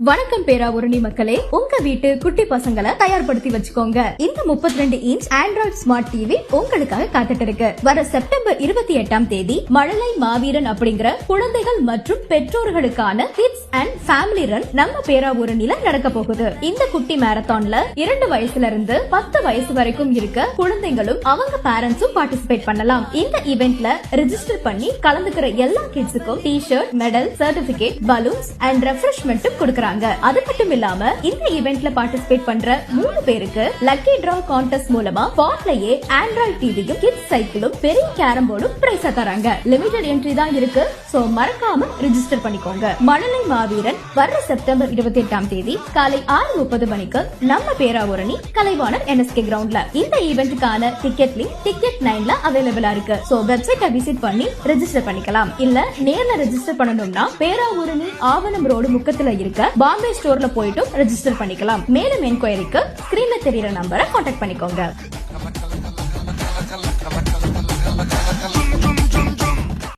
வணக்கம் பேராவூரணி மக்களே, உங்க வீட்டு குட்டி பசங்களை தயார்படுத்தி வச்சுக்கோங்க. இந்த 32 இன்ச் ஆண்ட்ராய்டு ஸ்மார்ட் டிவி உங்களுக்காக காத்துட்டு இருக்கு. வர செப்டம்பர் 28ஆம் தேதி மழலை மாவீரன் அப்படிங்கிற குழந்தைகள் மற்றும் பெற்றோர்களுக்கான கிட்ஸ் அண்ட் ஃபேமிலி ரன் நம்ம பேராவூரணில நடக்க போகுது. இந்த குட்டி மாரத்தான்ல 2 வயசுல இருந்து 10 வயசு வரைக்கும் இருக்க குழந்தைகளும் அவங்க பேரண்ட்ஸும் பார்ட்டிசிபேட் பண்ணலாம். இந்த ஈவென்ட்ல ரெஜிஸ்டர் பண்ணி கலந்துக்கிற எல்லா கிட்ஸுக்கும் T-shirt, medal, certificate, balloons and ரெஃப்ரெஷ்மெண்ட்டும் கொடுக்கறாங்க. அது மட்டும் இல்லாம இந்த ஈவென்ட்ல பார்ட்டிசிபேட் பண்ற 3 பேருக்கு லக்கி டிரா கான்டெஸ்ட் மூலமா ஸ்பாட்லயே ஆண்ட்ராய்டு டிவியும், கிட்ஸ் சைக்கிளும், பெரிய கேரம் போர்டும் பிரைஸா தராங்க. லிமிடெட் என்ட்ரி தான் இருக்கு, சோ மறக்காம ரெஜிஸ்டர் பண்ணிக்கோங்க. மழலை மாவீரன் வர்ற செப்டம்பர் 28ஆம் தேதி காலை 6:30 மணிக்கு நம்ம பேராவூரணி கலைவாணர் NSK கிரவுண்ட்ல. இந்த ஈவென்ட்டுக்கான டிக்கெட் லிங்க் டிக்கெட் 9ல அவைலபிளா இருக்கு. சோ வெப்சைட்டை விசிட் பண்ணி ரெஜிஸ்டர் பண்ணிக்கலாம். இல்ல நேர்ல ரெஜிஸ்டர் பண்ணணும்னா பேராவூரணி ஆவணம் ரோடு முக்கத்துல இருக்க பாம்பே ஸ்டோர்ல போயிட்டு ரெஜிஸ்டர் பண்ணிக்கலாம். மேலும் என்கொயரிக்கு ஸ்கிரீன்ல தெரியுற நம்பரை கான்டாக்ட் பண்ணிக்கோங்க.